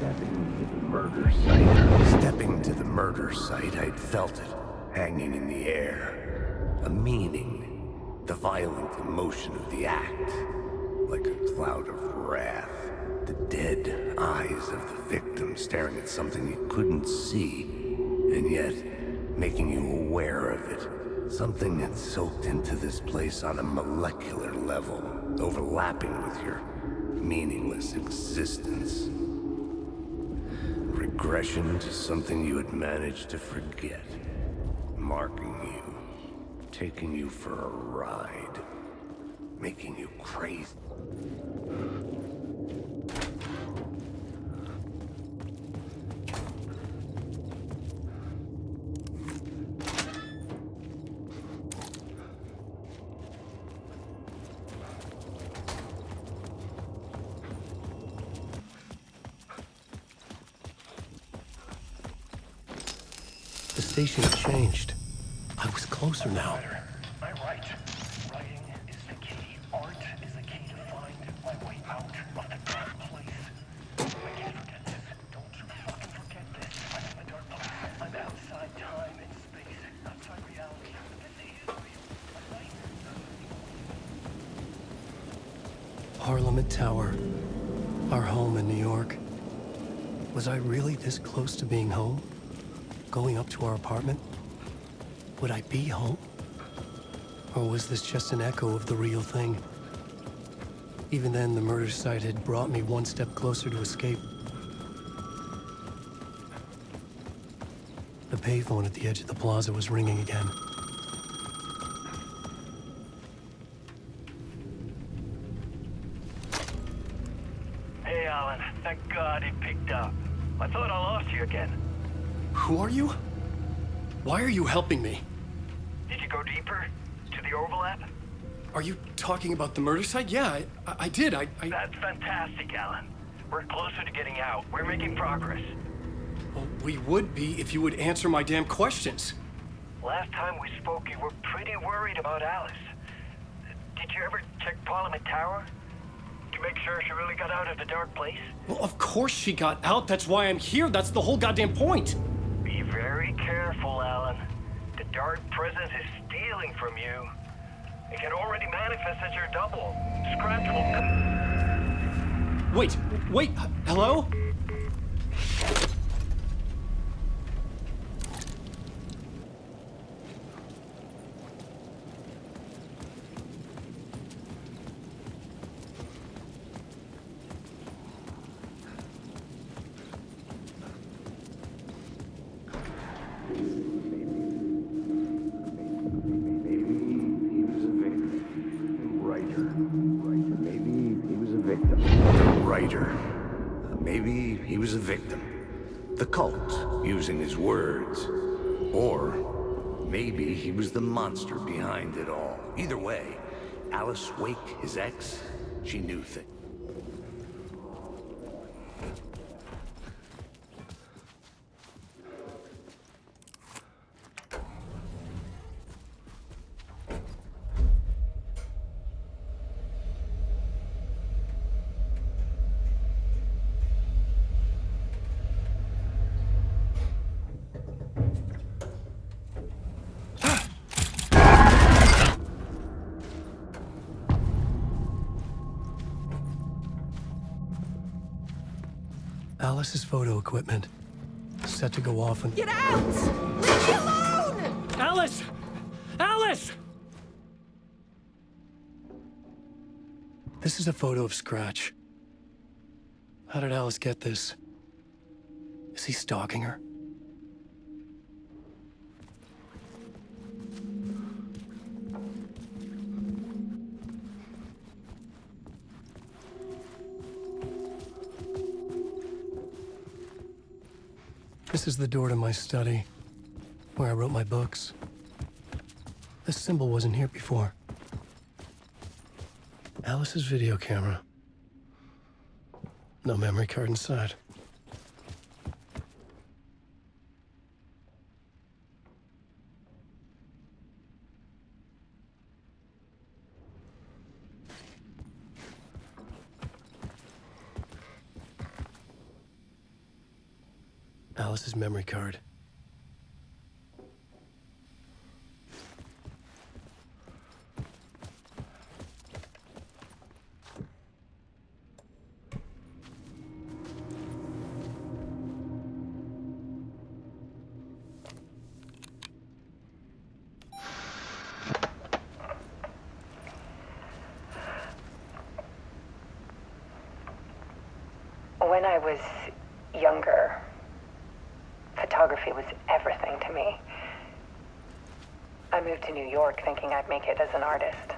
Stepping to the murder site, I'd felt it, hanging in the air. A meaning, the violent emotion of the act, like a cloud of wrath. The dead eyes of the victim staring at something you couldn't see, and yet making you aware of it. Something that soaked into this place on a molecular level, overlapping with your meaningless existence. Regression to something you had managed to forget. Marking you. Taking you for a ride. Making you crazy. The station had changed. I was closer now. I'm right. Writing is the key. Art is the key to find my way out of the dark place. I can't forget this. Don't you fucking forget this. I'm in the dark place. I'm outside time and space. Outside reality. This is real. My life. Parliament Tower. Our home in New York. Was I really this close to being home? Going up to our apartment? Would I be home? Or was this just an echo of the real thing? Even then, the murder site had brought me one step closer to escape. The payphone at the edge of the plaza was ringing again. Hey, Alan. Thank God it picked up. I thought I lost you again. Who are you? Why are you helping me? Did you go deeper? To the overlap? Are you talking about the murder site? Yeah, I did. That's fantastic, Alan. We're closer to getting out. We're making progress. Well, we would be if you would answer my damn questions. Last time we spoke, you were pretty worried about Alice. Did you ever check Parliament Tower? To make sure she really got out of the dark place? Well, of course she got out. That's why I'm here. That's the whole goddamn point. Be very careful, Alan. The dark presence is stealing from you. It can already manifest as your double. Scratch will... Wait, hello? Maybe he was a victim. The cult, using his words. Or maybe he was the monster behind it all. Either way, Alice Wake, his ex, she knew things. Alice's photo equipment. Set to go off and... Get out! Leave me alone! Alice! Alice! This is a photo of Scratch. How did Alice get this? Is he stalking her? This is the door to my study, where I wrote my books. This symbol wasn't here before. Alice's video camera. No memory card inside. Alice's memory card. When I was younger, photography was everything to me. I moved to New York thinking I'd make it as an artist.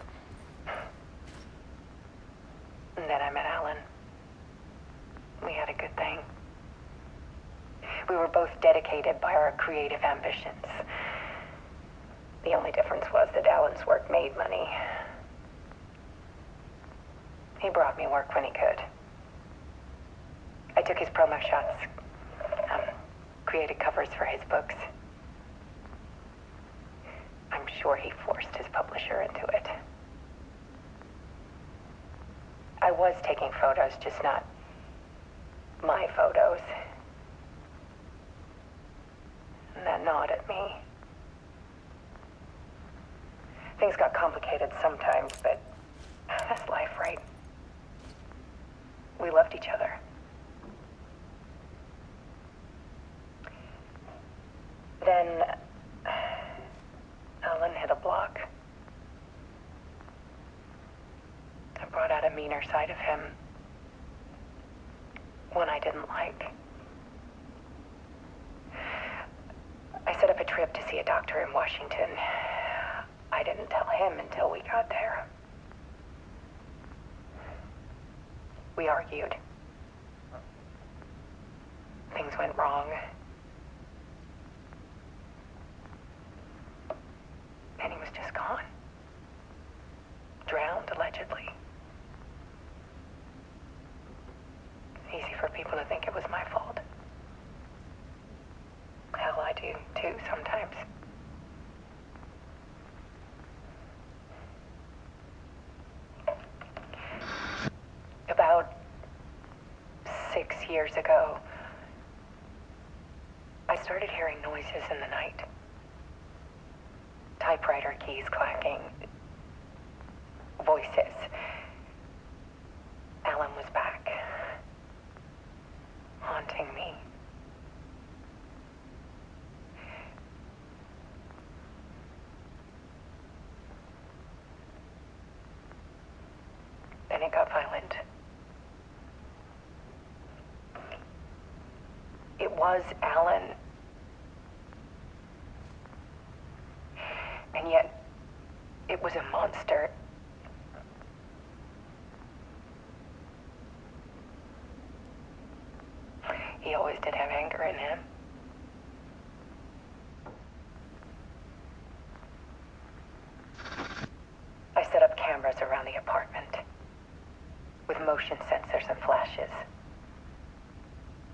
And then I met Alan. We had a good thing. We were both dedicated by our creative ambitions. The only difference was that Alan's work made money. He brought me work when he could. I took his promo shots, created covers for his books. I'm sure he forced his publisher into it. I was taking photos, just not my photos. And that gnawed at me. Things got complicated sometimes, but that's life, right? We loved each other. Then Alan hit a block. I brought out a meaner side of him. One I didn't like. I set up a trip to see a doctor in Washington. I didn't tell him until we got there. We argued. Things went wrong. And he was just gone. Drowned, allegedly. Easy for people to think it was my fault. Hell, I do too, sometimes. About 6 years ago, I started hearing noises in the night. Typewriter keys clacking. Voices. Alan was back. Haunting me. Then it got violent. It was Alan. And yet, it was a monster. He always did have anger in him. I set up cameras around the apartment with motion sensors and flashes.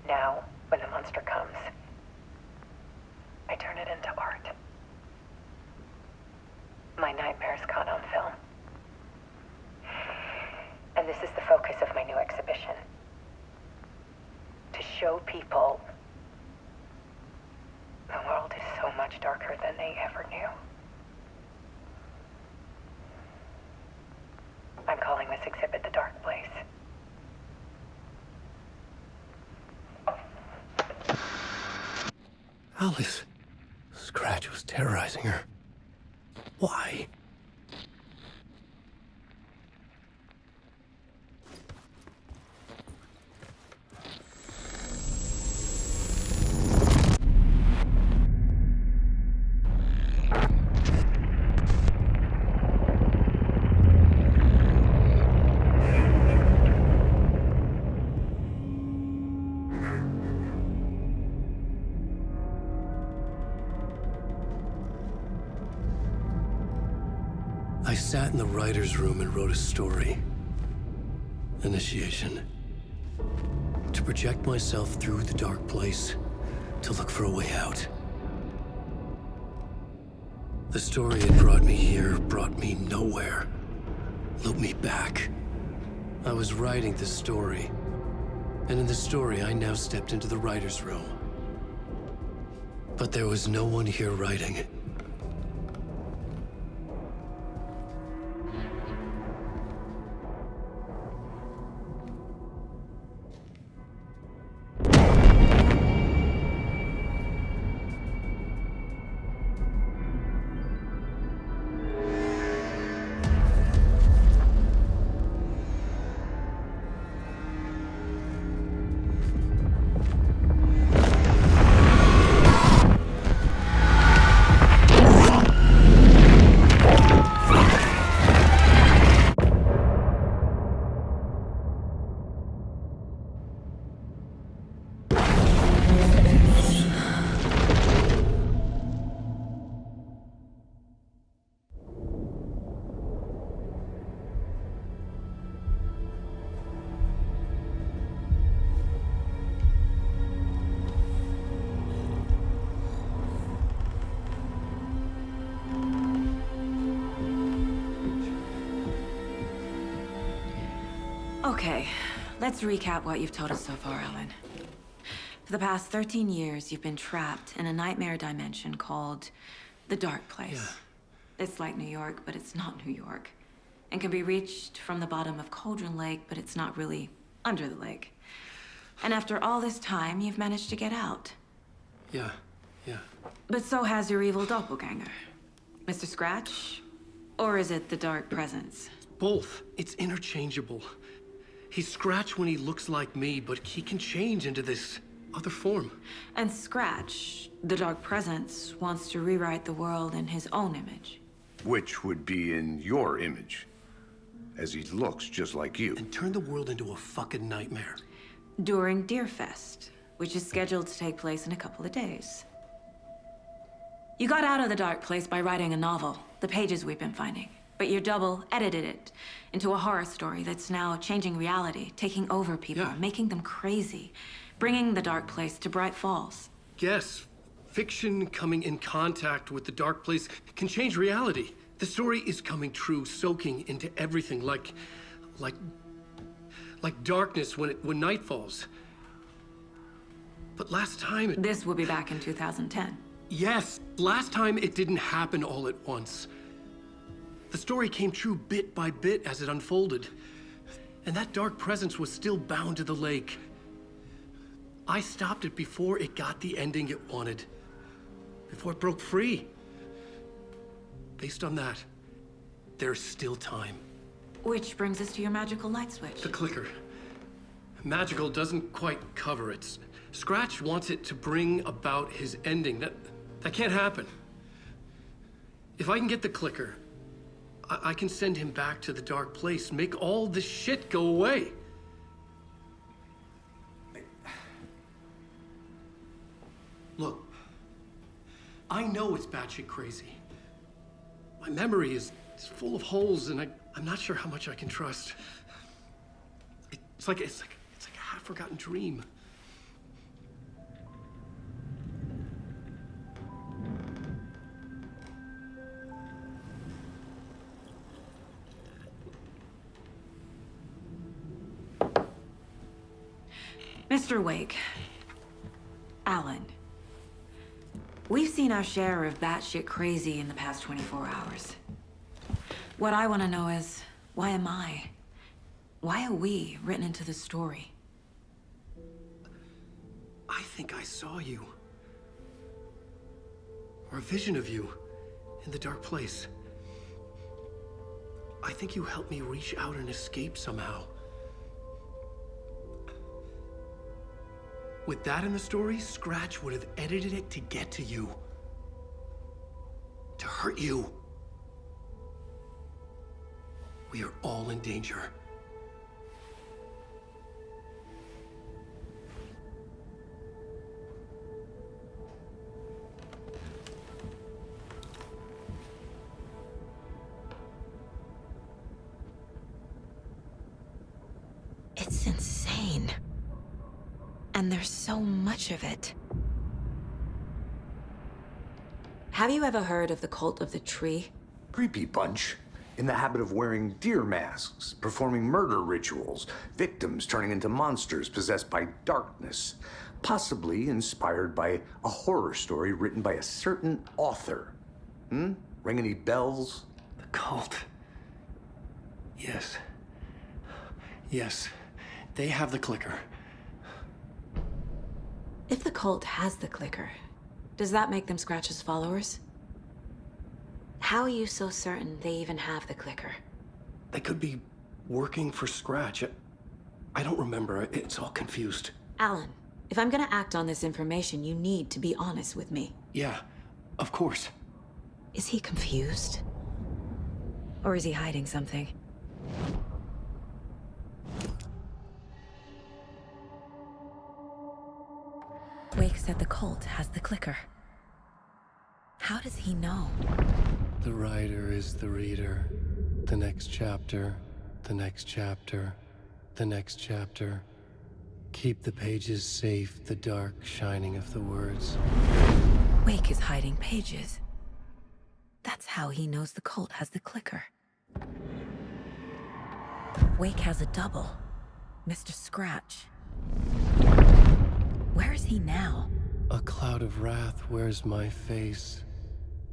Now, when the monster comes, I turn it into art. My nightmares caught on film. And this is the focus of my new exhibition. To show people the world is so much darker than they ever knew. I'm calling this exhibit The Dark Place. Alice. Scratch was terrorizing her. Why? I sat in the writer's room and wrote a story. Initiation. To project myself through the dark place, to look for a way out. The story had brought me here, brought me nowhere. Looped me back. I was writing the story. And in the story, I now stepped into the writer's room. But there was no one here writing. Okay, let's recap what you've told us so far, Alan. For the past 13 years, you've been trapped in a nightmare dimension called the Dark Place. Yeah. It's like New York, but it's not New York. And can be reached from the bottom of Cauldron Lake, but it's not really under the lake. And after all this time, you've managed to get out. Yeah. But so has your evil doppelganger. Mr. Scratch? Or is it the Dark Presence? Both. It's interchangeable. He's Scratch when he looks like me, but he can change into this other form. And Scratch, the Dark Presence, wants to rewrite the world in his own image. Which would be in your image, as he looks just like you. And turn the world into a fucking nightmare. During Deerfest, which is scheduled to take place in a couple of days. You got out of the Dark Place by writing a novel, the pages we've been finding. But your double edited it into a horror story that's now changing reality, taking over people, Yeah. making them crazy, bringing the Dark Place to Bright Falls. Yes, fiction coming in contact with the Dark Place can change reality. The story is coming true, soaking into everything like darkness when night falls. But last time This will be back in 2010. Yes, last time it didn't happen all at once. The story came true bit by bit as it unfolded. And that dark presence was still bound to the lake. I stopped it before it got the ending it wanted. Before it broke free. Based on that, there's still time. Which brings us to your magical light switch. The clicker. Magical doesn't quite cover it. Scratch wants it to bring about his ending. That can't happen. If I can get the clicker, I can send him back to the Dark Place, make all this shit go away. Look, I know it's batshit crazy. My memory is full of holes, and I'm not sure how much I can trust. It's like a half-forgotten dream. Mr. Wake, Alan, we've seen our share of batshit crazy in the past 24 hours. What I want to know is, why am I? Why are we written into the story? I think I saw you. Or a vision of you in the Dark Place. I think you helped me reach out and escape somehow. With that in the story, Scratch would have edited it to get to you. To hurt you. We are all in danger. It's insane. And there's so much of it. Have you ever heard of the Cult of the Tree? Creepy bunch. in the habit of wearing deer masks, performing murder rituals, victims turning into monsters possessed by darkness, possibly inspired by a horror story written by a certain author. Ring any bells? The cult. Yes. Yes. They have the clicker. If the cult has the clicker, does that make them Scratch's followers? How are you so certain they even have the clicker? They could be working for Scratch. I don't remember. It's all confused. Alan, if I'm gonna act on this information, you need to be honest with me. Yeah, of course. Is he confused? Or is he hiding something? Wake said the cult has the clicker. How does he know? The writer is the reader. The next chapter, the next chapter, the next chapter. Keep the pages safe, the dark shining of the words. Wake is hiding pages. That's how he knows the cult has the clicker. Wake has a double. Mr. Scratch. Where is he now? A cloud of wrath wears my face.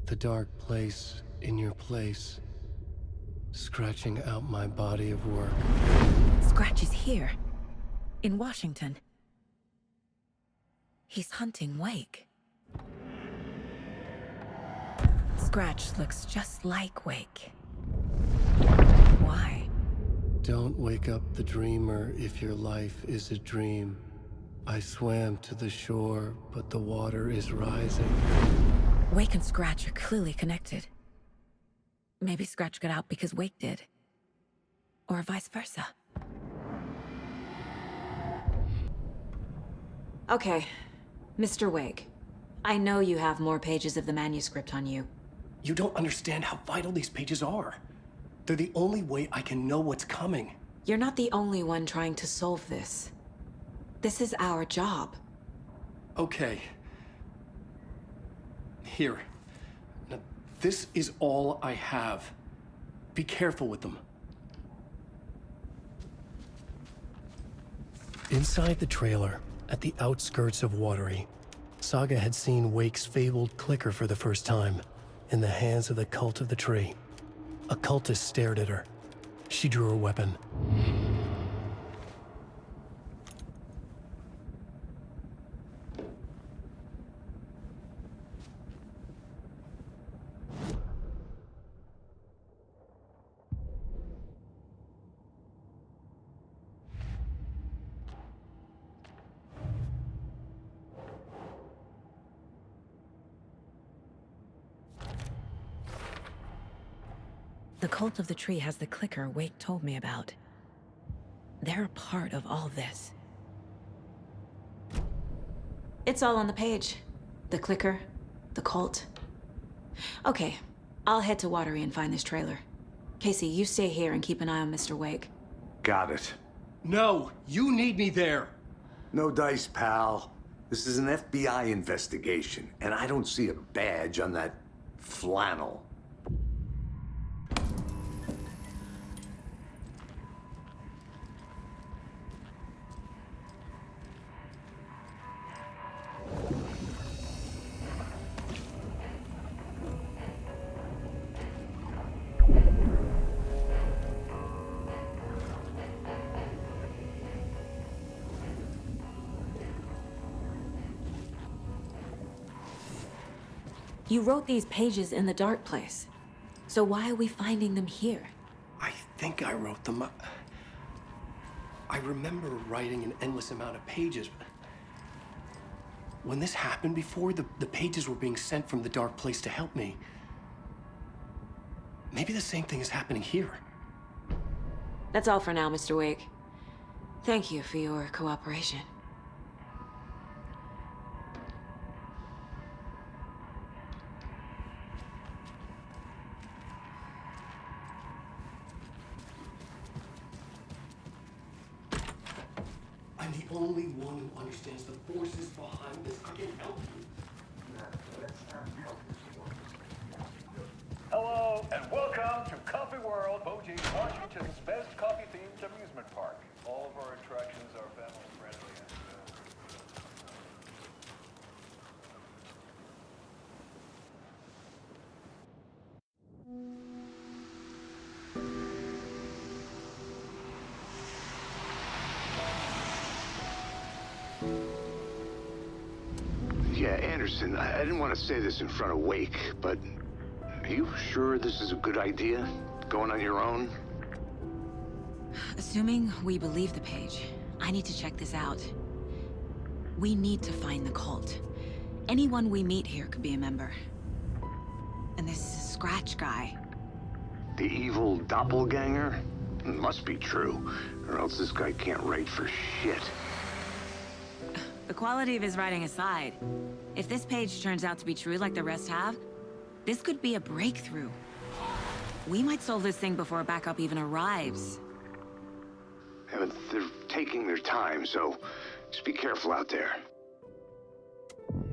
The dark place in your place. Scratching out my body of work. Scratch is here. In Washington. He's hunting Wake. Scratch looks just like Wake. Why? Don't wake up the dreamer if your life is a dream. I swam to the shore, but the water is rising. Wake and Scratch are clearly connected. Maybe Scratch got out because Wake did. Or vice versa. Okay, Mr. Wake. I know you have more pages of the manuscript on you. You don't understand how vital these pages are. They're the only way I can know what's coming. You're not the only one trying to solve this. This is our job. Okay. Here. Now, this is all I have. Be careful with them. Inside the trailer, at the outskirts of Watery, Saga had seen Wake's fabled clicker for the first time, in the hands of the Cult of the Tree. A cultist stared at her. She drew her weapon. The Cult of the Tree has the clicker Wake told me about. They're a part of all this. It's all on the page. The clicker, the cult. Okay, I'll head to Watery and find this trailer. Casey, you stay here and keep an eye on Mr. Wake. Got it. No, you need me there. No dice, pal. This is an FBI investigation, and I don't see a badge on that flannel. You wrote these pages in the dark place. So why are we finding them here? I think I wrote them. I remember writing an endless amount of pages. When this happened before, the pages were being sent from the dark place to help me. Maybe the same thing is happening here. That's all for now, Mr. Wake. Thank you for your cooperation. I'm the only one who understands the forces behind this. I can help you. Hello, and welcome to Coffee World. Yeah, Anderson, I didn't want to say this in front of Wake, but are you sure this is a good idea? Going on your own? Assuming we believe the page, I need to check this out. We need to find the cult. Anyone we meet here could be a member. And this Scratch guy. The evil doppelganger? Must be true, or else this guy can't write for shit. The quality of his writing aside, if this page turns out to be true like the rest have, this could be a breakthrough. We might solve this thing before backup even arrives. Yeah, but they're taking their time, so just be careful out there.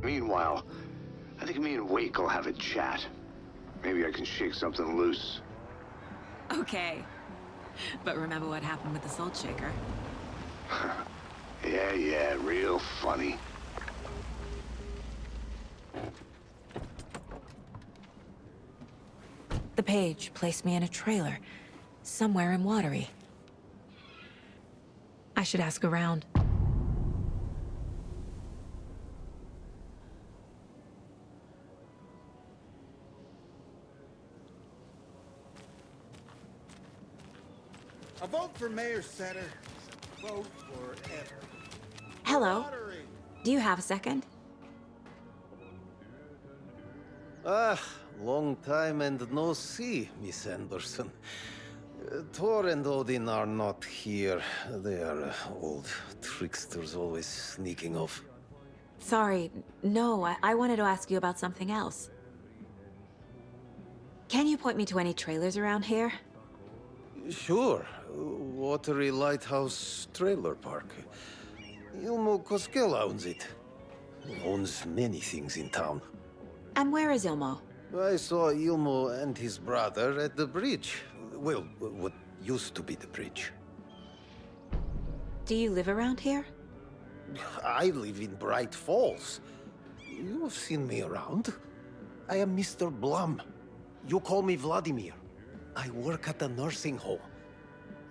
Meanwhile, I think me and Wake will have a chat. Maybe I can shake something loose. Okay. But remember what happened with the Salt Shaker? Yeah, real funny. The page placed me in a trailer, somewhere in Watery. I should ask around. A vote for Mayor Setter. Vote forever. Hello. Do you have a second? Ah, long time and no see, Miss Anderson. Thor and Odin are not here. They are old tricksters always sneaking off. Sorry, no, I wanted to ask you about something else. Can you point me to any trailers around here? Sure. Watery Lighthouse Trailer Park. Ilmo Koskela owns it. He owns many things in town. And where is Ilmo? I saw Ilmo and his brother at the bridge. Well, what used to be the bridge. Do you live around here? I live in Bright Falls. You've seen me around. I am Mr. Blum. You call me Vladimir. I work at a nursing home.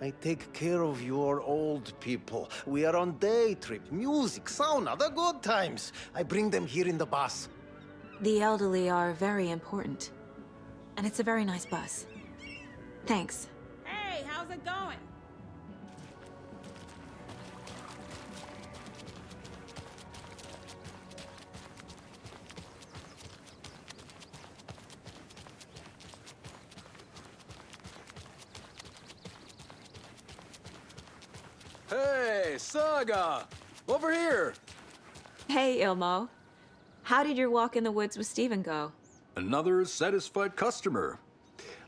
I take care of your old people. We are on day trip, music, sauna, the good times. I bring them here in the bus. The elderly are very important. And it's a very nice bus. Thanks. Hey, how's it going? Hey, Saga! Over here! Hey, Ilmo. How did your walk in the woods with Steven go? Another satisfied customer.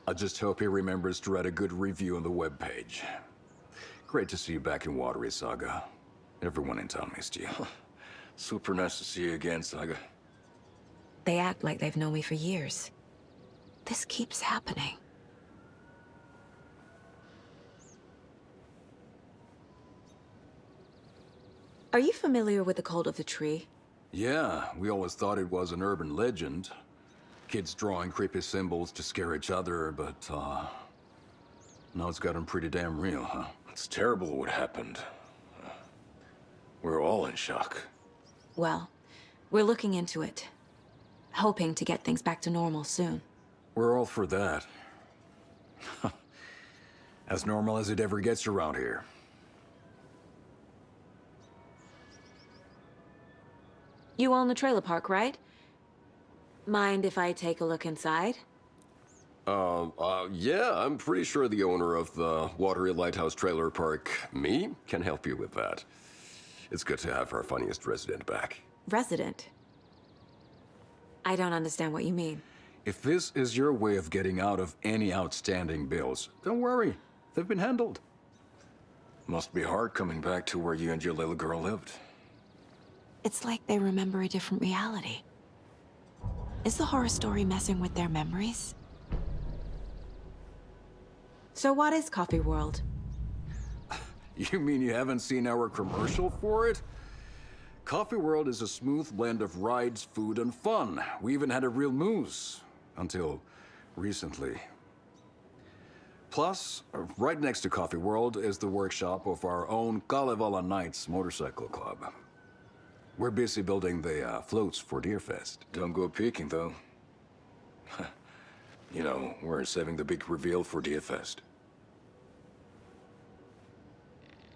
I just hope he remembers to write a good review on the webpage. Great to see you back in Watery, Saga. Everyone in town missed you. Super nice to see you again, Saga. They act like they've known me for years. This keeps happening. Are you familiar with the Cult of the Tree? Yeah, we always thought it was an urban legend. Kids drawing creepy symbols to scare each other, but, now it's gotten pretty damn real, huh? It's terrible what happened. We're all in shock. Well, we're looking into it. Hoping to get things back to normal soon. We're all for that. As normal as it ever gets around here. You own the trailer park, right? Mind if I take a look inside? Yeah, I'm pretty sure the owner of the Watery Lighthouse Trailer Park, me, can help you with that. It's good to have our funniest resident back. Resident? I don't understand what you mean. If this is your way of getting out of any outstanding bills, don't worry. They've been handled. Must be hard coming back to where you and your little girl lived. It's like they remember a different reality. Is the horror story messing with their memories? So what is Coffee World? You mean you haven't seen our commercial for it? Coffee World is a smooth blend of rides, food, and fun. We even had a real moose. Until recently. Plus, right next to Coffee World is the workshop of our own Kalevala Knights Motorcycle Club. We're busy building the floats for Deerfest. Don't go peeking, though. You know, we're saving the big reveal for Deerfest.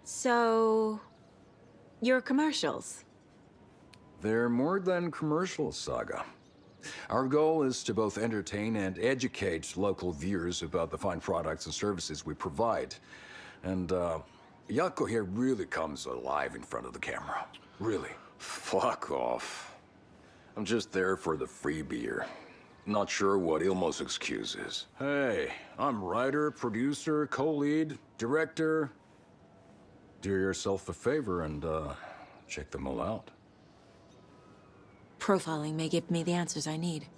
So, your commercials? They're more than commercials, Saga. Our goal is to both entertain and educate local viewers about the fine products and services we provide. And, Yako here really comes alive in front of the camera. Really. Fuck off. I'm just there for the free beer. Not sure what Ilmo's excuse is. Hey, I'm writer, producer, co-lead, director. Do yourself a favor and, check them all out. Profiling may give me the answers I need.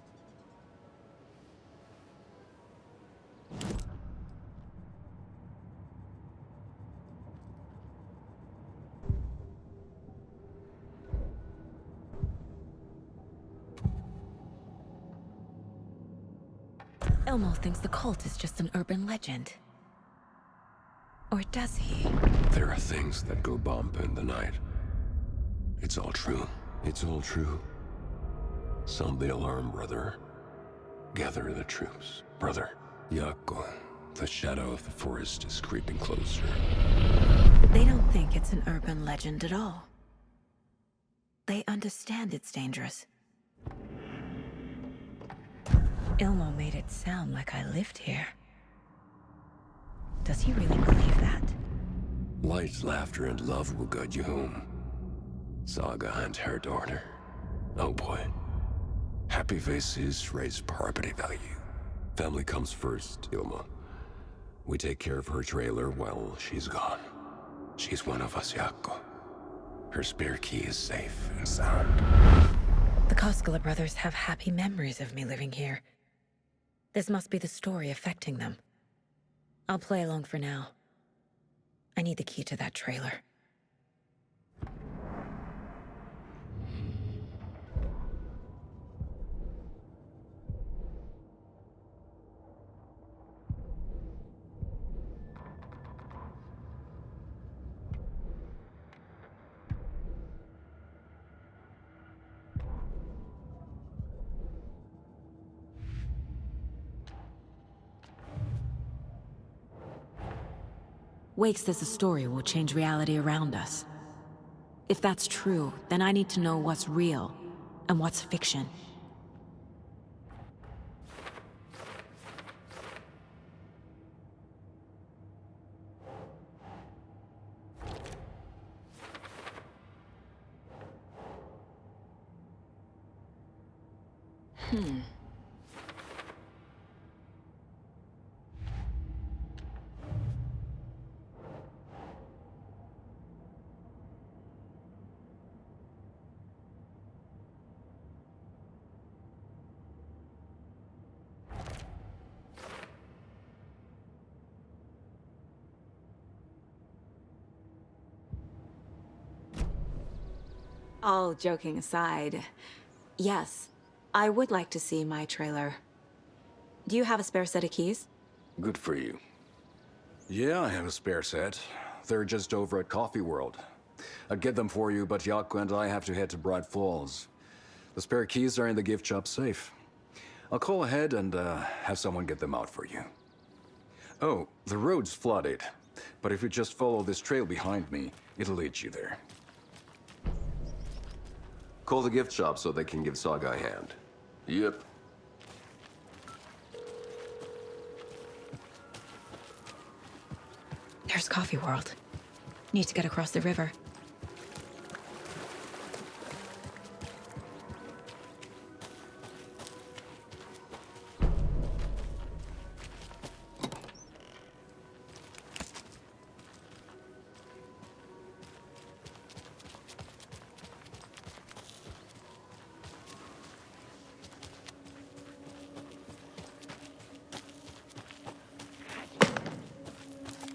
Elmo thinks the cult is just an urban legend. Or does he? There are things that go bump in the night. It's all true. It's all true. Sound the alarm, brother. Gather the troops. Brother, Yako, the shadow of the forest is creeping closer. They don't think it's an urban legend at all. They understand it's dangerous. Ilmo made it sound like I lived here. Does he really believe that? Light, laughter, and love will guide you home. Saga and her daughter. Oh boy. Happy faces raise property value. Family comes first, Ilma. We take care of her trailer while she's gone. She's one of us, Yako. Her spare key is safe and sound. The Koskela brothers have happy memories of me living here. This must be the story affecting them. I'll play along for now. I need the key to that trailer. Wake says the story will change reality around us. If that's true, then I need to know what's real and what's fiction. All joking aside, yes, I would like to see my trailer. Do you have a spare set of keys? Good for you. Yeah, I have a spare set. They're just over at Coffee World. I'd get them for you, but Yako and I have to head to Bright Falls. The spare keys are in the gift shop safe. I'll call ahead and have someone get them out for you. Oh, the road's flooded, but if you just follow this trail behind me, it'll lead you there. Call the gift shop so they can give Saga a hand. Yep. There's Coffee World. Need to get across the river.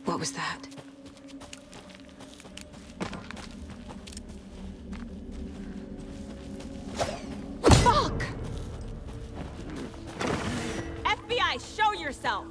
What was that? Fuck! FBI, show yourself!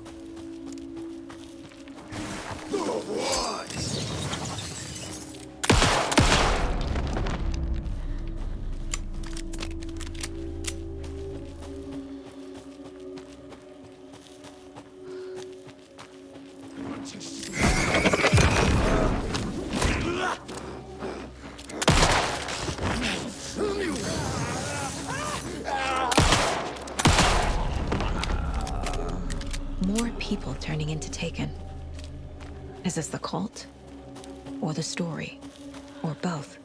people turning into Taken? Is this the cult? Or the story? Or both?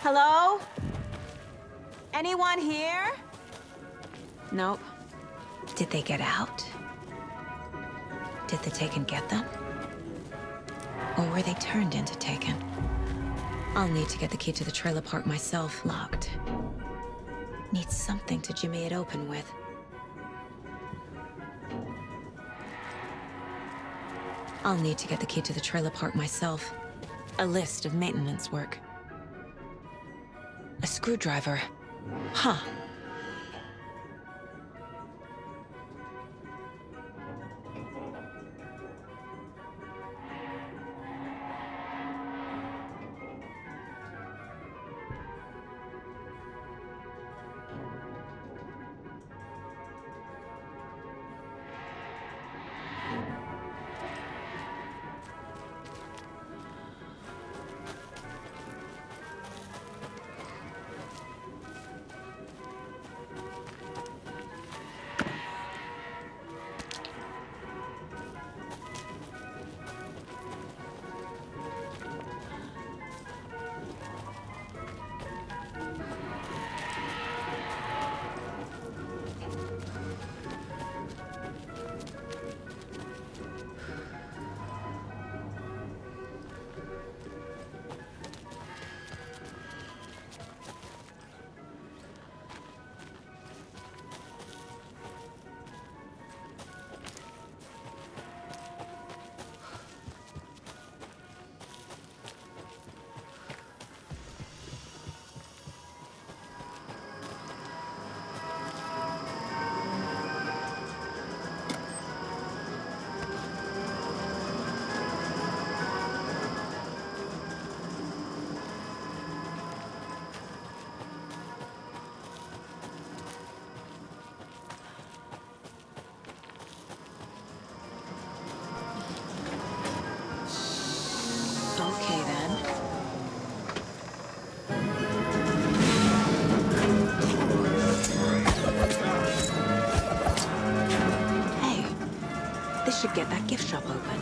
Hello? Anyone here? Nope. Did they get out? Did the Taken get them? Or were they turned into Taken? I'll need to get the key to the trailer park myself. Locked. Need something to jimmy it open with. I'll need to get the key to the trailer park myself. A list of maintenance work. A screwdriver. Huh. Okay, then. Hey, this should get that gift shop open.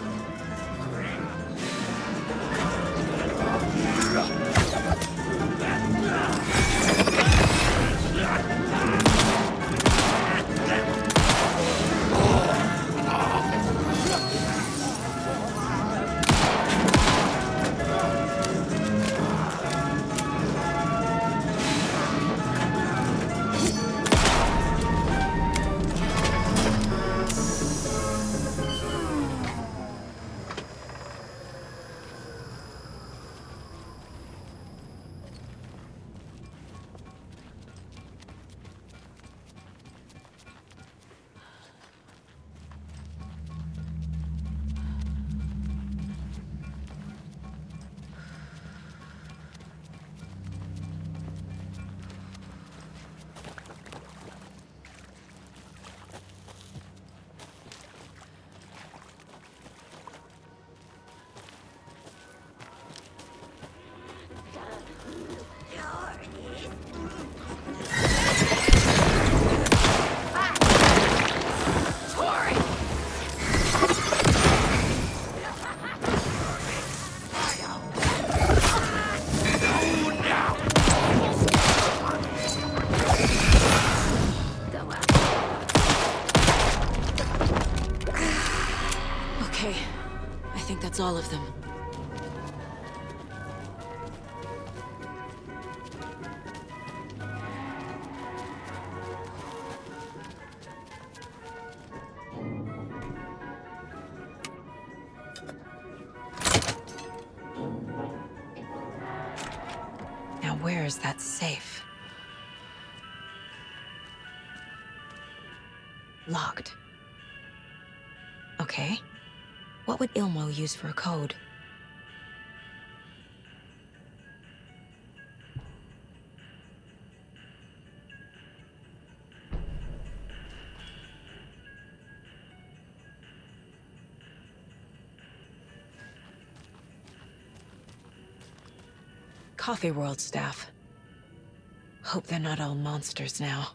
Now where is that safe? Locked. Okay. What would Ilmo use for a code? Coffee World staff. Hope they're not all monsters now.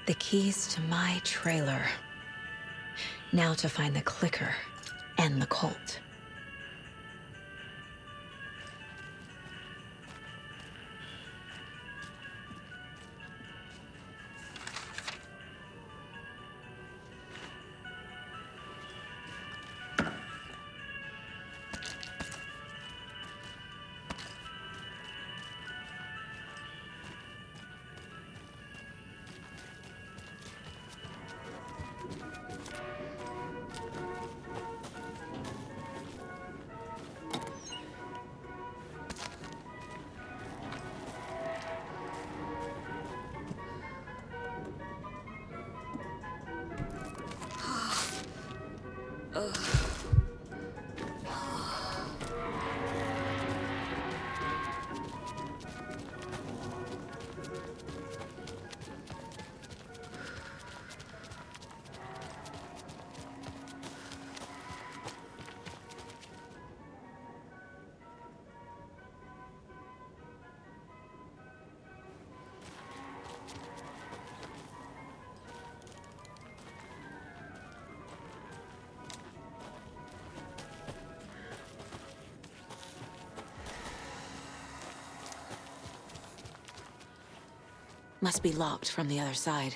The keys to my trailer. Now to find the clicker and the Colt. Must be locked from the other side.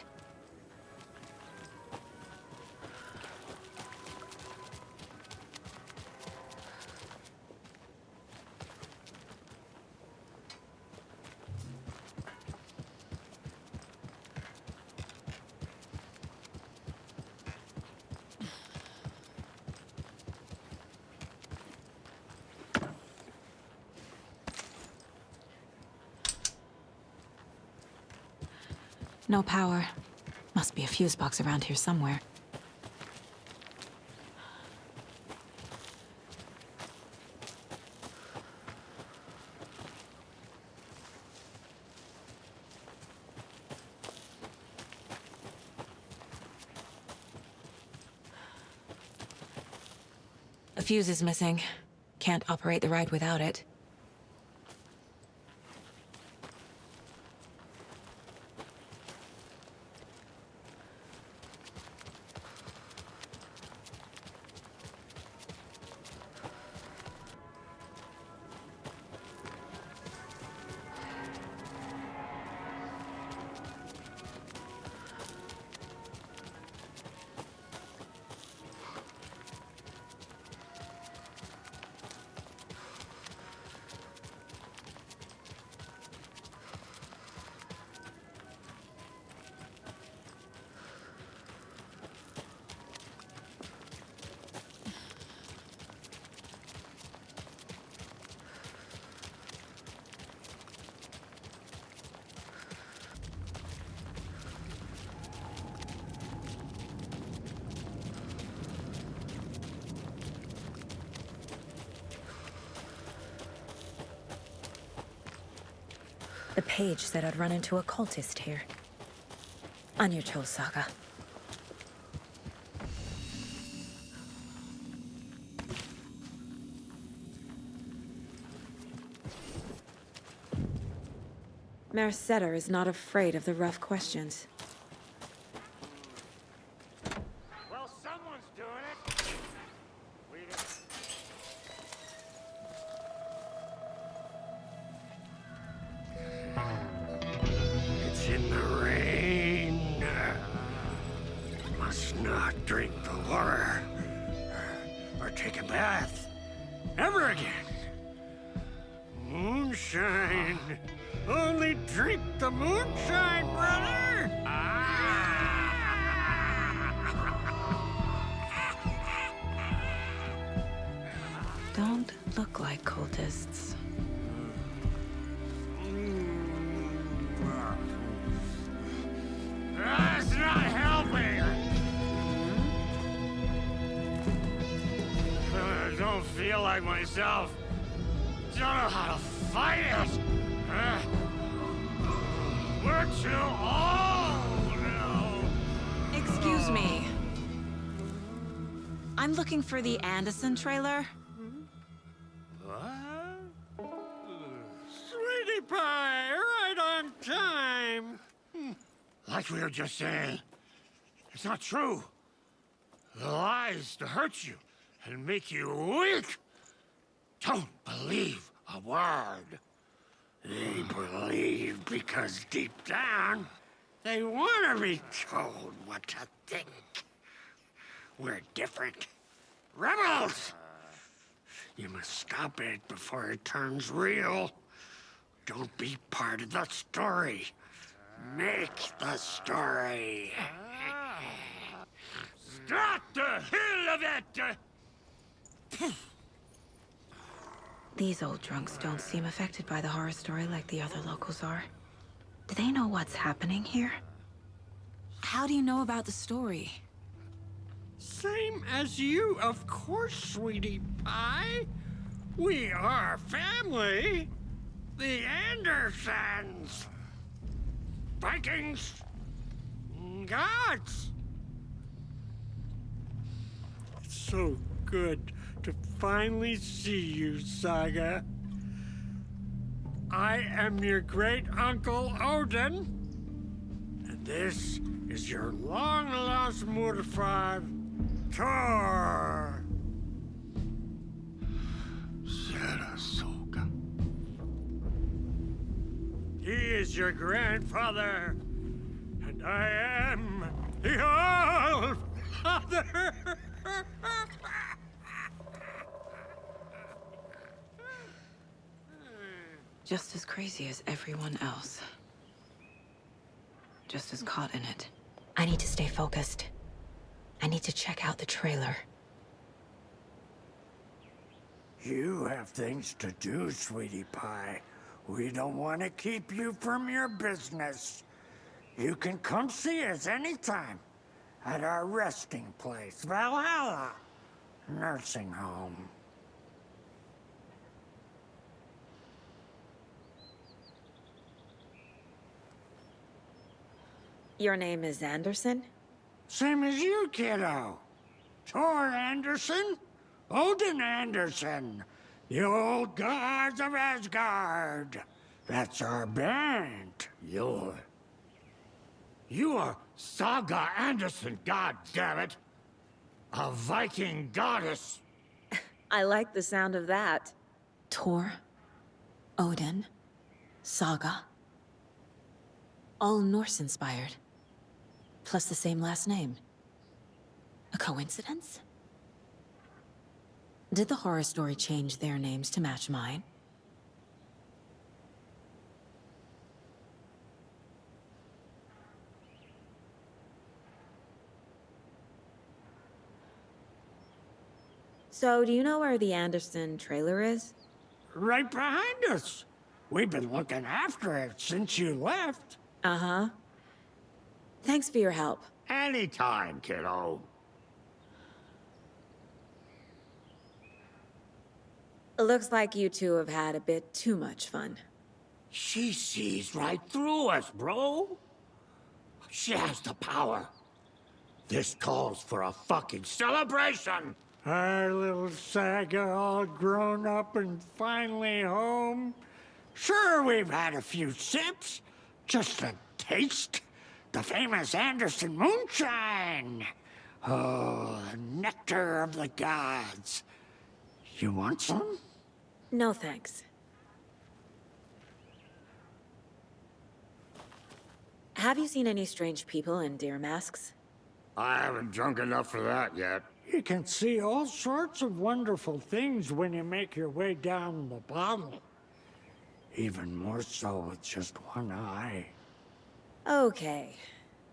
No power. Must be a fuse box around here somewhere. A fuse is missing. Can't operate the ride without it. The page said I'd run into a cultist here. On your toes, Saga. Mercetter is not afraid of the rough questions. Well, someone's doing it. We It's in the rain. Must not drink the water or take a bath ever again. Moonshine. Only drink the moonshine, brother! Don't look like cultists. That's not helping! I don't feel like myself. Don't know how to fight it! We're too old now! Excuse me. I'm looking for the Anderson trailer. What? Sweetie pie, right on time! Like we were just saying, it's not true. The lies to hurt you and make you weak. Don't believe a word. They believe because deep down, they want to be told what to think. We're different. Rebels! You must stop it before it turns real. Don't be part of the story. Make the story. Start the hell of it! These old drunks don't seem affected by the horror story like the other locals are. Do they know what's happening here? How do you know about the story? Same as you, of course, sweetie pie. We are family. The Andersons. Vikings. Gods. It's so good to finally see you, Saga. I am your great-uncle Odin. And this is your long-lost Murfar, Thor. Sarasota. He is your grandfather, and I am the All-Father. Just as crazy as everyone else. Just as caught in it. I need to stay focused. I need to check out the trailer. You have things to do, sweetie pie. We don't want to keep you from your business. You can come see us anytime at our resting place, Valhalla Nursing Home. Your name is Anderson? Same as you, kiddo. Thor Anderson, Odin Anderson, the old gods of Asgard. That's our band. You are Saga Anderson, goddammit. A Viking goddess. I like the sound of that. Thor, Odin, Saga. All Norse-inspired. Plus the same last name. A coincidence? Did the horror story change their names to match mine? So, do you know where the Anderson trailer is? Right behind us. We've been looking after it since you left. Uh-huh. Thanks for your help. Anytime, kiddo. Looks like you two have had a bit too much fun. She sees right through us, bro. She has the power. This calls for a fucking celebration. Our little Saga all grown up and finally home. Sure, we've had a few sips. Just a taste. The famous Anderson moonshine. Oh, the nectar of the gods. You want some? No thanks. Have you seen any strange people in deer masks? I haven't drunk enough for that yet. You can see all sorts of wonderful things when you make your way down the bottle. Even more so with just one eye. Okay,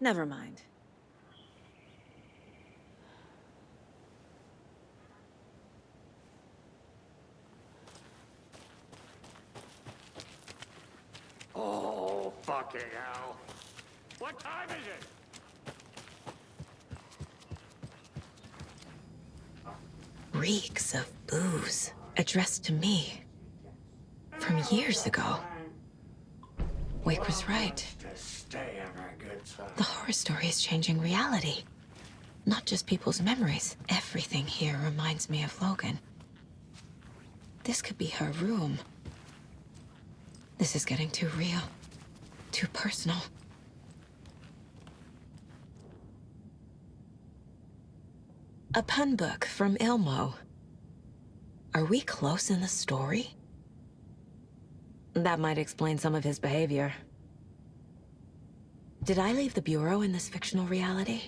never mind. Oh, fucking hell. What time is it? Reeks of booze addressed to me from years ago. Wake was right. The horror story is changing reality. Not just people's memories. Everything here reminds me of Logan. This could be her room. This is getting too real. Too personal. A pun book from Ilmo. Are we close in the story? That might explain some of his behavior. Did I leave the Bureau in this fictional reality?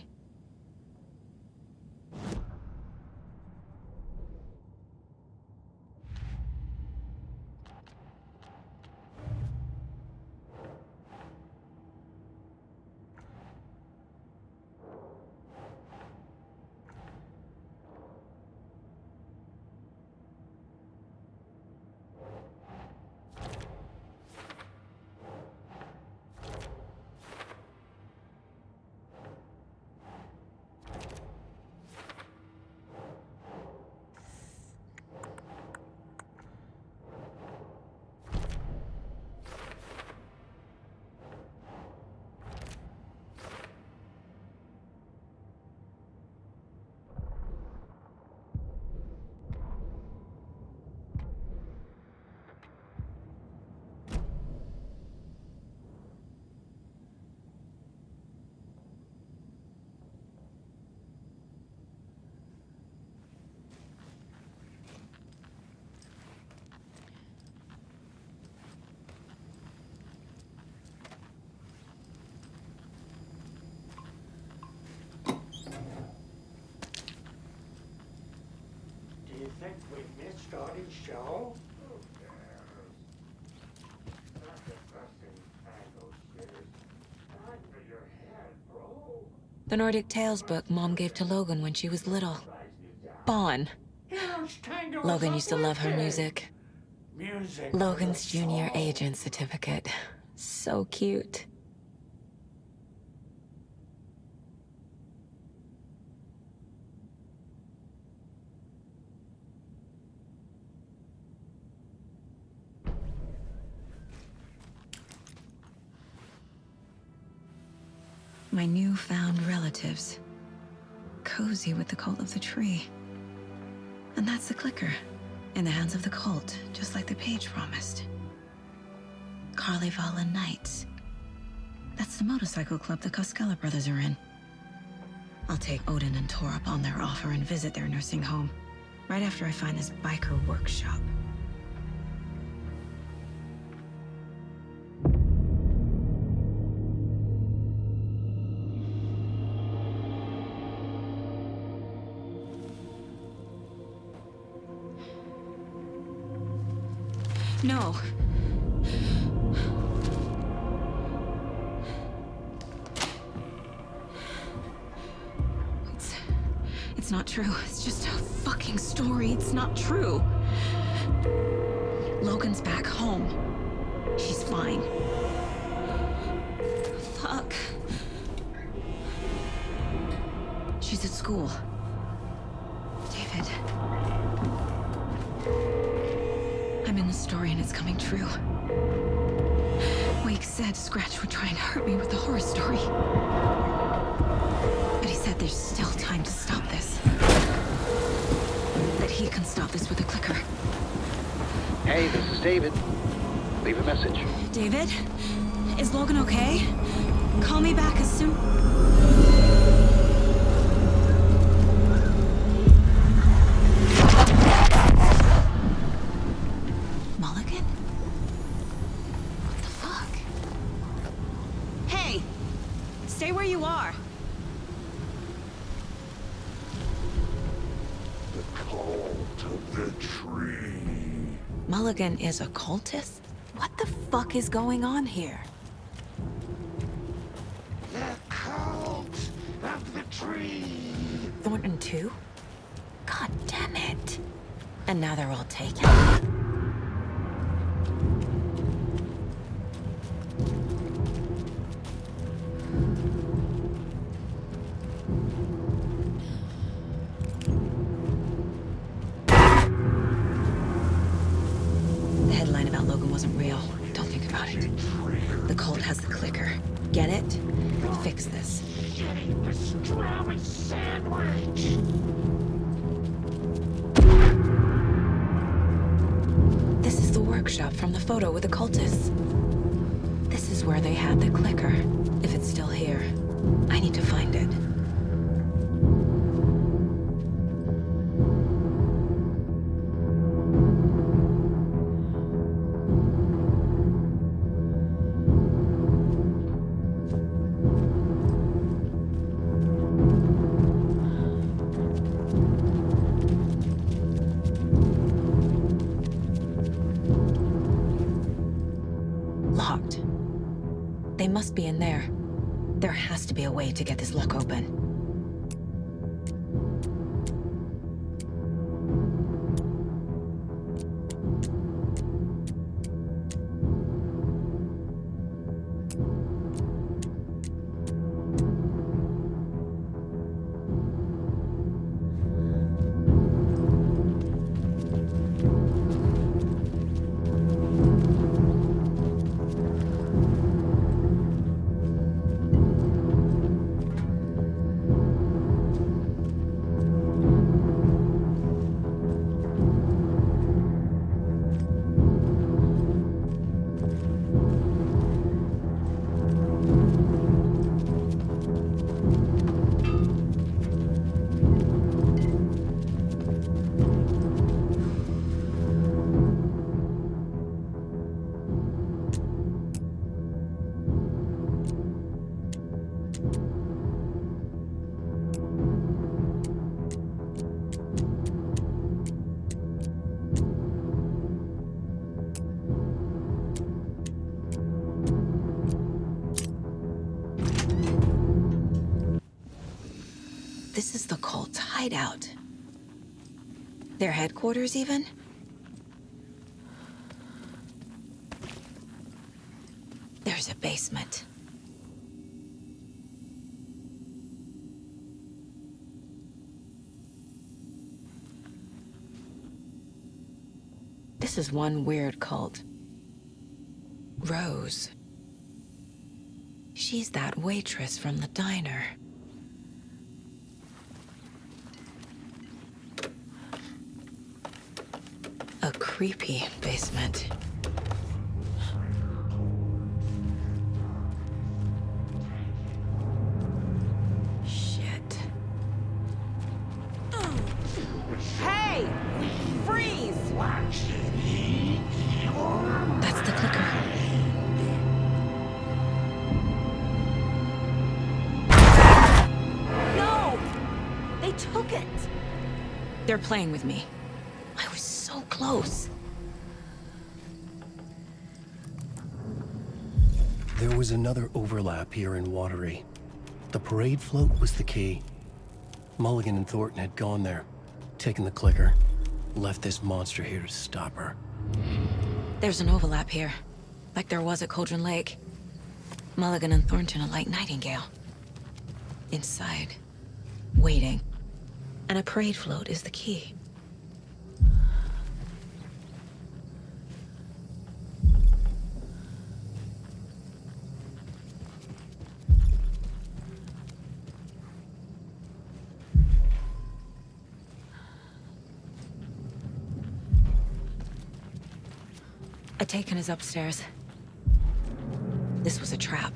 Do you think we missed Audie's show? The Nordic Tales book Mom gave to Logan when she was little. Bon. Logan used to love her music. Logan's junior agent certificate. So cute. My newfound relatives. Cozy with the cult of the tree. And that's the clicker. In the hands of the cult, just like the page promised. Carnival Knights. That's the motorcycle club the Koskela brothers are in. I'll take Odin and Tor up on their offer and visit their nursing home. Right after I find this biker workshop. No. It's not true. It's just a fucking story. It's not true. Logan's back home. She's fine. Fuck. She's at school. David. I'm in the story and it's coming true. Wake said Scratch would try and hurt me with the horror story. But he said there's still time to stop this. That he can stop this with a clicker. Hey, this is David. Leave a message. David? Is Logan okay? Call me back as soon... Mulligan? What the fuck? Hey! Stay where you are. The cult of the tree. Mulligan is a cultist? What the fuck is going on here? The cult of the tree. Thornton too? God damn it. And now they're all taken. The headline about Logan wasn't real. Don't think about it. The cult has the clicker. Get it? Fix this. Getting the strawberry sandwich. This is the workshop from the photo with the cultists. This is where they had the clicker. If it's still here, I need to find it. Locked. They must be in there. There has to be a way to get this lock open. This is the cult's hideout. Their headquarters, even? There's a basement. This is one weird cult. Rose. She's that waitress from the diner. A creepy basement. Shit. Hey! Freeze! That's the clicker. No! They took it! They're playing with me. I was so close. There was another overlap here in Watery. The parade float was the key. Mulligan and Thornton had gone there, taken the clicker, left this monster here to stop her. There's an overlap here, like there was at Cauldron Lake. Mulligan and Thornton are like Nightingale. Inside, waiting. And a parade float is the key. Taken is upstairs. This was a trap.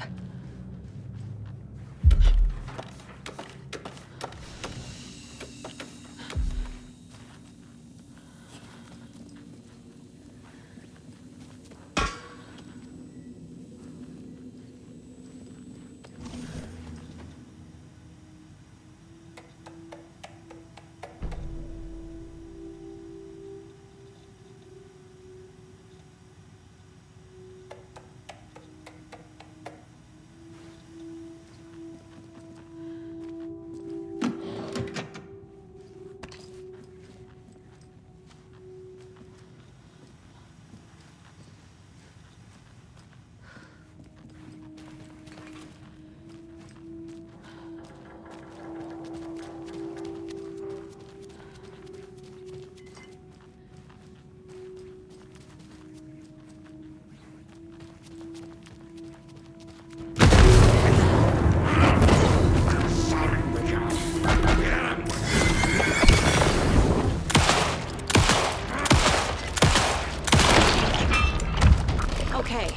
Okay.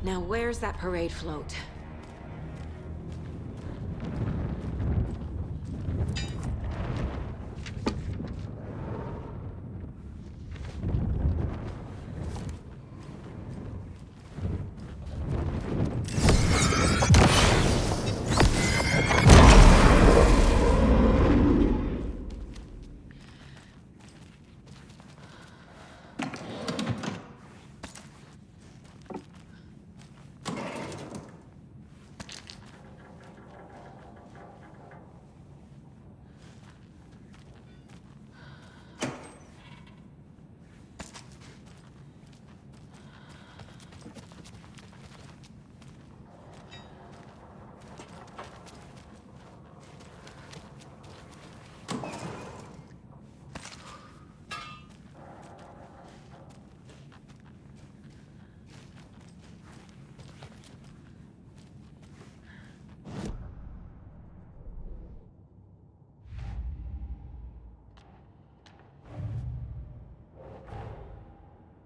Now where's that parade float?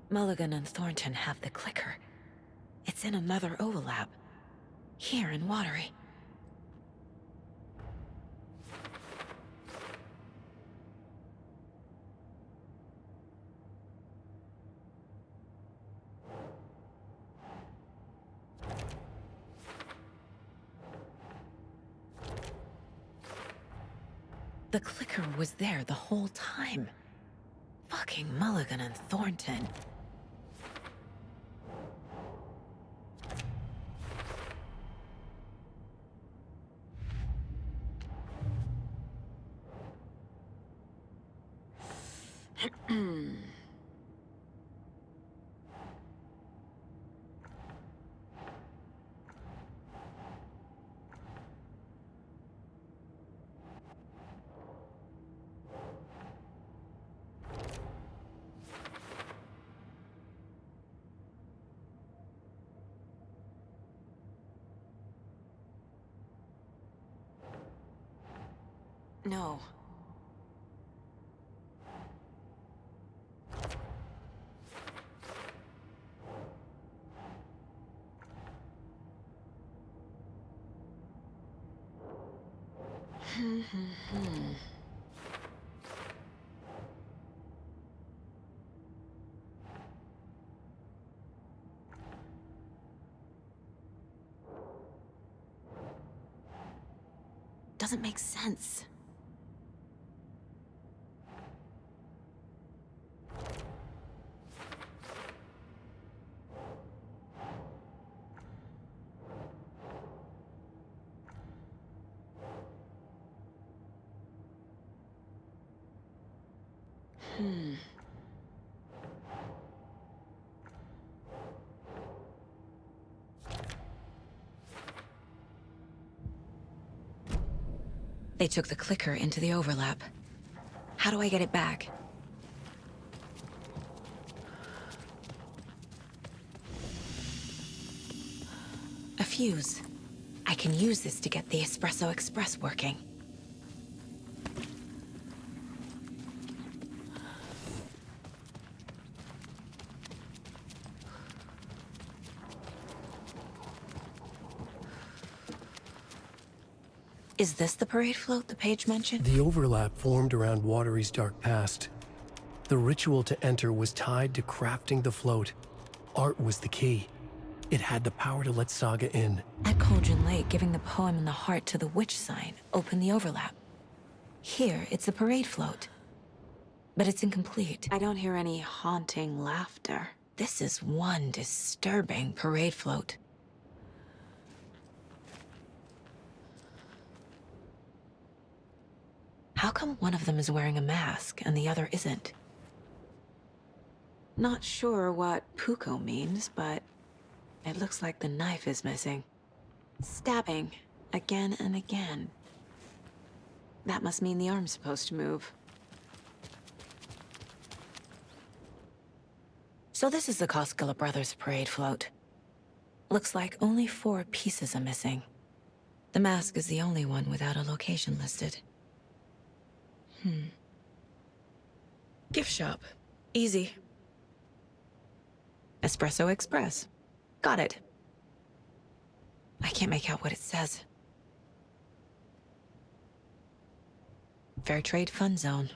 Mulligan and Thornton have the clicker. It's in another overlap. Here in Watery. The clicker was there the whole time. Fucking Mulligan and Thornton. No. Doesn't make sense. They took the clicker into the overlap. How do I get it back? A fuse. I can use this to get the Espresso Express working. Is this the parade float the page mentioned? The overlap formed around Watery's dark past. The ritual to enter was tied to crafting the float. Art was the key. It had the power to let Saga in. At Cauldron Lake, giving the poem and the heart to the witch sign opened the overlap. Here, it's the parade float. But it's incomplete. I don't hear any haunting laughter. This is one disturbing parade float. How come one of them is wearing a mask and the other isn't? Not sure what Puko means, but it looks like the knife is missing. Stabbing again and again. That must mean the arm's supposed to move. So this is the Koskela Brothers parade float. Looks like only 4 pieces are missing. The mask is the only one without a location listed. Gift shop. Easy. Espresso Express. Got it. I can't make out what it says. Fair Trade Fund Zone.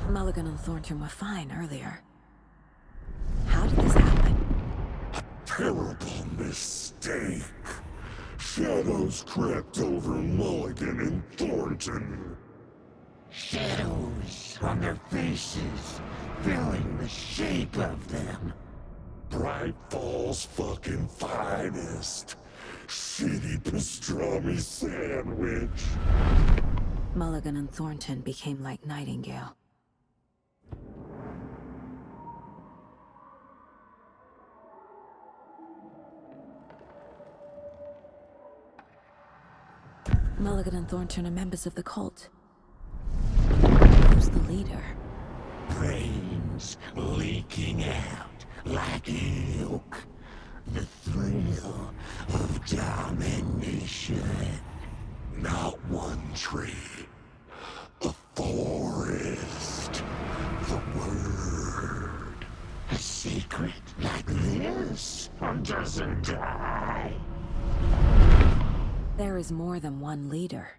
Mulligan and Thornton were fine earlier. How did this happen? Terrible mistake. Shadows crept over Mulligan and Thornton. Shadows on their faces, filling the shape of them. Bright Falls fucking finest. Shitty pastrami sandwich. Mulligan and Thornton became like Nightingale. Mulligan and Thornton are members of the cult. Who's the leader? Brains leaking out like ilk. The thrill of domination. Not one tree. A forest. The word. A secret like this doesn't die. There is more than one leader.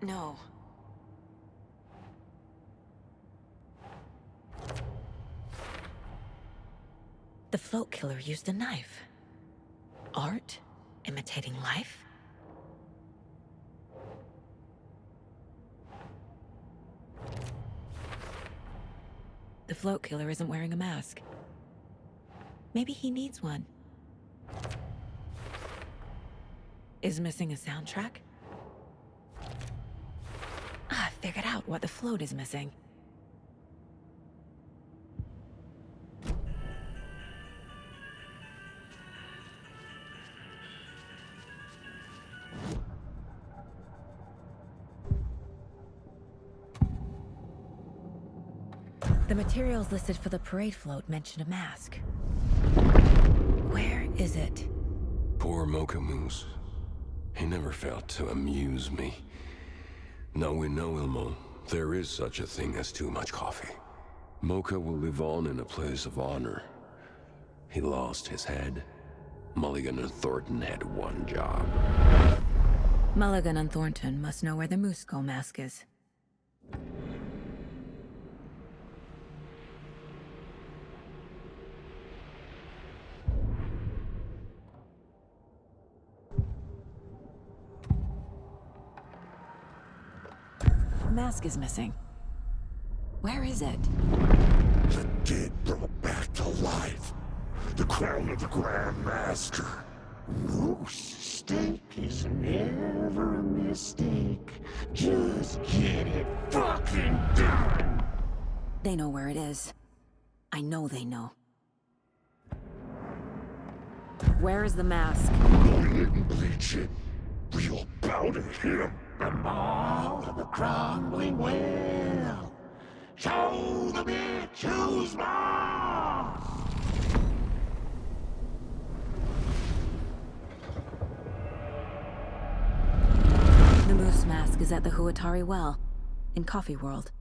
No. The float killer used a knife. Art? Imitating life? the float killer isn't wearing a mask. Maybe he needs one. Is missing a soundtrack? I figured out what the float is missing. The materials listed for the parade float mention a mask. Where is it? Poor Mocha Moose. He never failed to amuse me. Now we know, Ilmo, there is such a thing as too much coffee. Mocha will live on in a place of honor. He lost his head. Mulligan and Thornton had one job. Mulligan and Thornton must know where the Moose Skull mask is. The mask is missing. Where is it? The dead brought back to life. The crown of the Grand Master. Moose steak is never a mistake. Just get it fucking done. They know where it is. I know they know. Where is the mask? Go ahead and bleach it. Real bout of him. The mall of the crumbling well. Show the bitch who's boss. The Moose mask is at the Huatari Well, in Coffee World.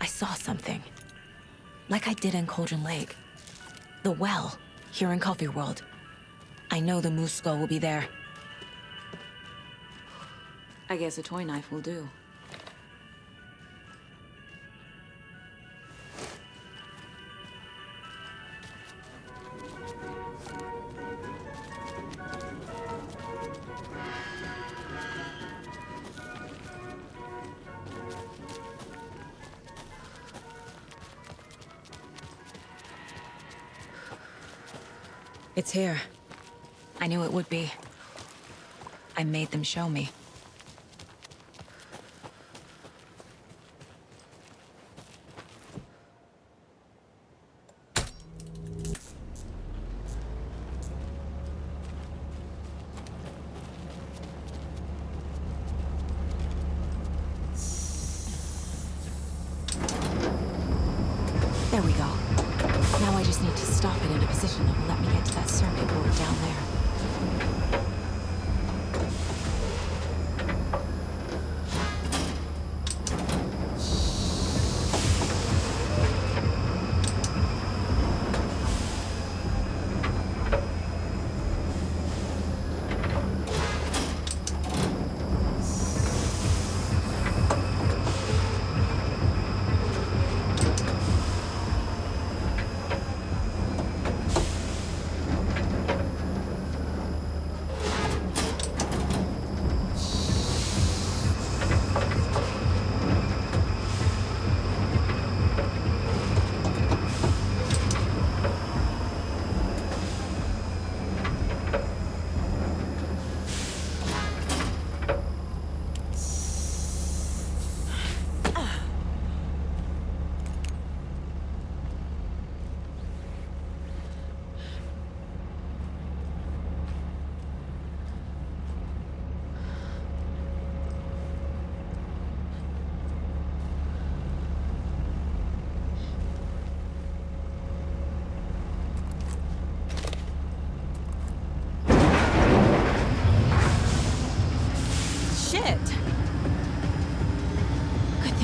I saw something. Like I did in Cauldron Lake. The well, here in Coffee World. I know the Moose Skull will be there. I guess a toy knife will do. It's here. I knew it would be. I made them show me. There we go. Now I just need to stop it in a position that will let me get to that circuit board down there.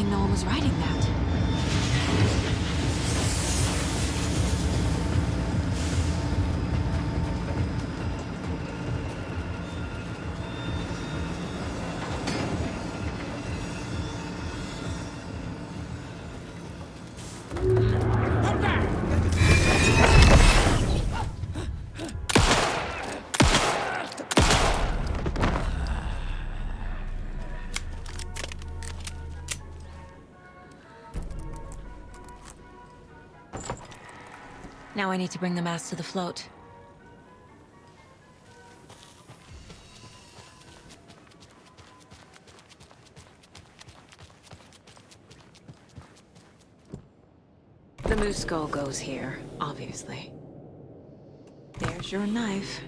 saying no one was writing that. Now I need to bring the mask to the float. The moose skull goes here, obviously. There's your knife.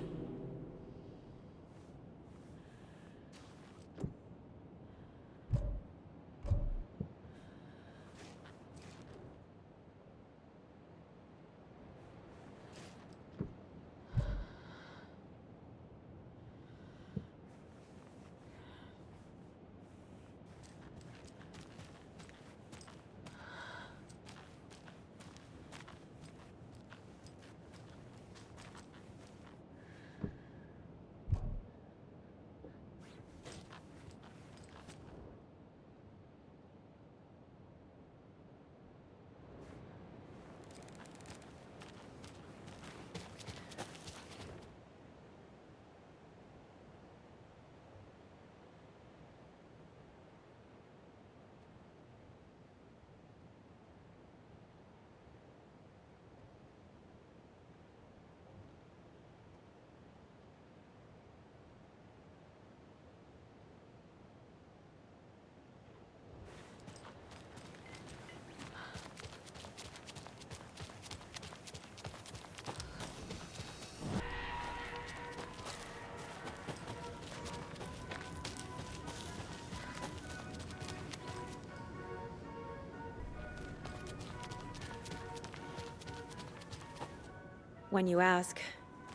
When you ask,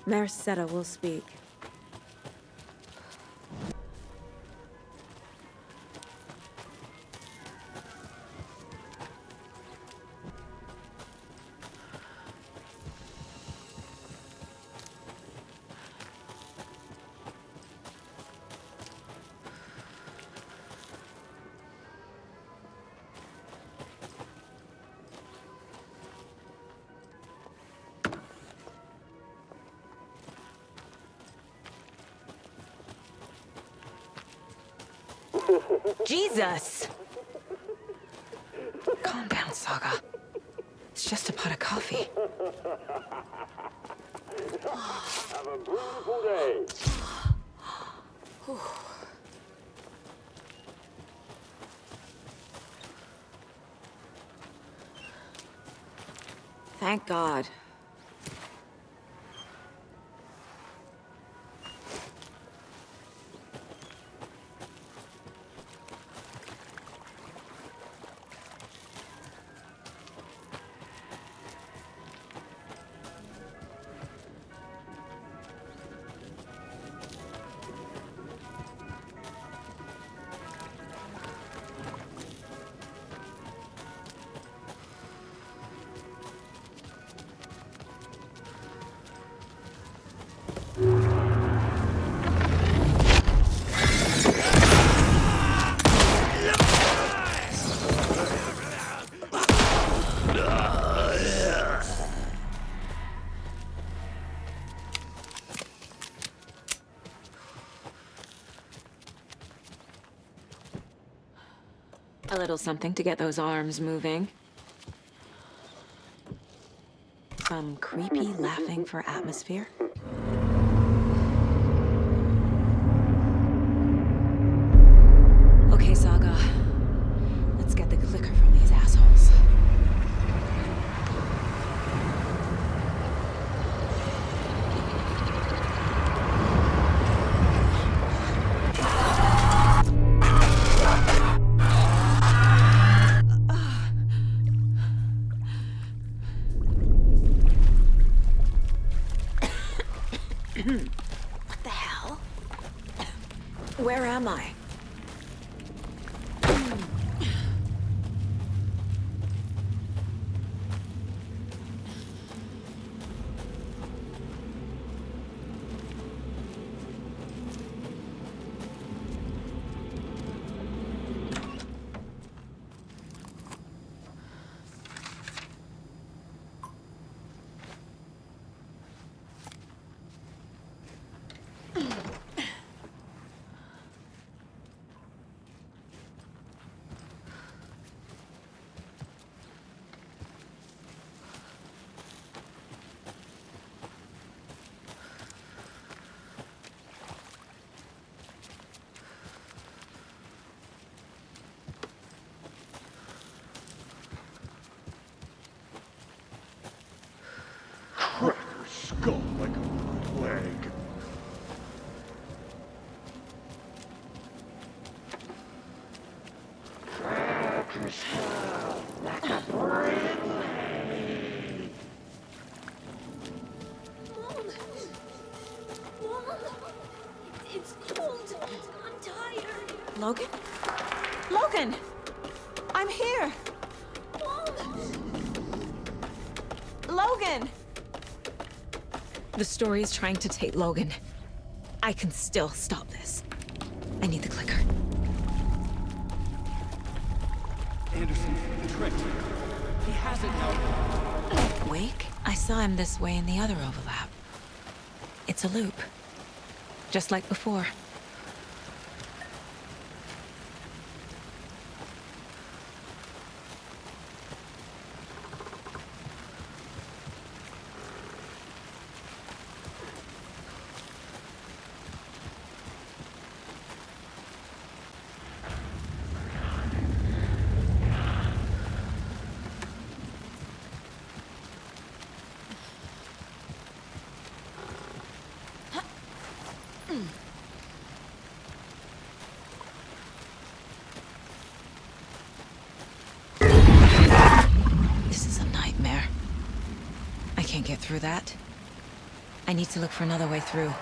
Merceda will speak. Jesus! Calm down, Saga. It's just a pot of coffee. Have a beautiful day. Thank God. A little something to get those arms moving. Some creepy laughing for atmosphere. Okay, Saga. Let's get the clicker from these assholes. Logan? Logan! I'm here! Logan! The story is trying to take Logan. I can still stop this. I need the clicker. Anderson, tricked. He has it now. Wake? I saw him this way in the other overlap. It's a loop. Just like before. This is a nightmare. I can't get through that. I need to look for another way through.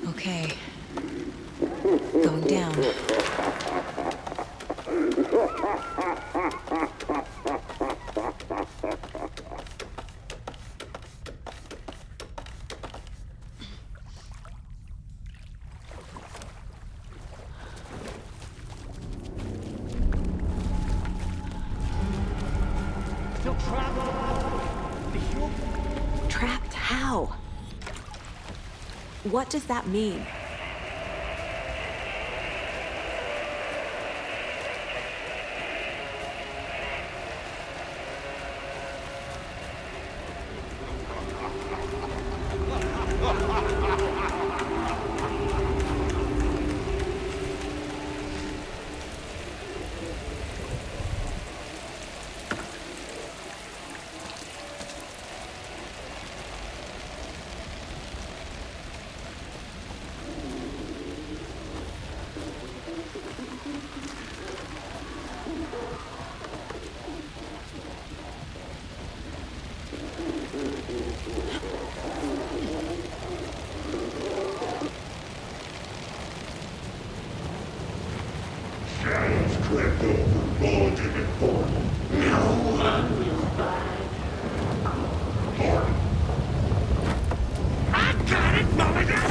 Okay. Going down. Still trapped. Trapped how? What does that mean? Let go of the ultimate form. No one will find. I got it, Mulligan!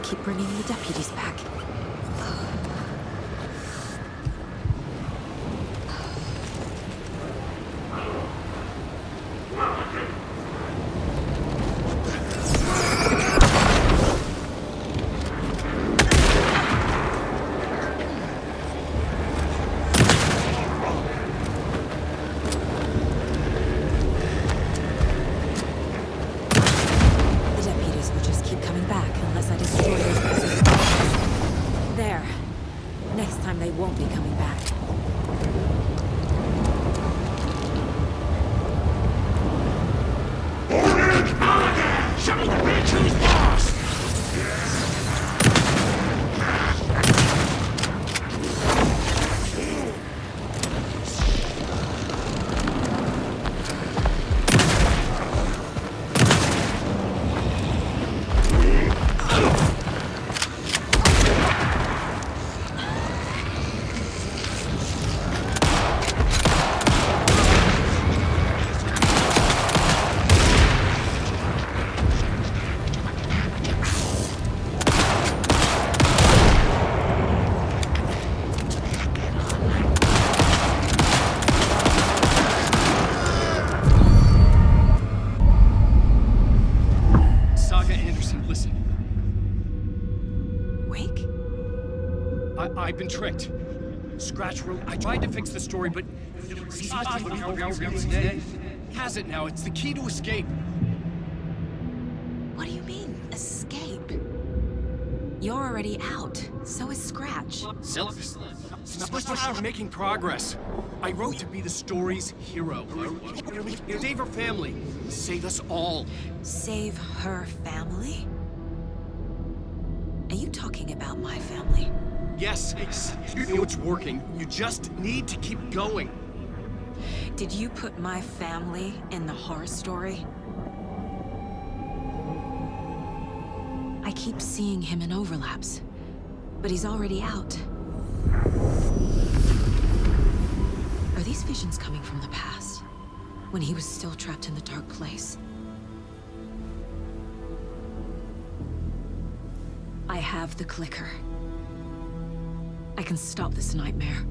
Keep bringing the deputies back. They won't be coming back. Show the bitch who's boss! I've been tricked. Scratch wrote. I tried to fix the story, but has it now. It's the key to escape. What do you mean, escape? You're already out. So is Scratch. We're making progress. I wrote to be the story's hero. Save her family. Save us all. Save her family? Are you talking about my family? Yes, you know it's working. You just need to keep going. Did you put my family in the horror story? I keep seeing him in overlaps, but he's already out. Are these visions coming from the past, when he was still trapped in the dark place? I have the clicker. I can stop this nightmare.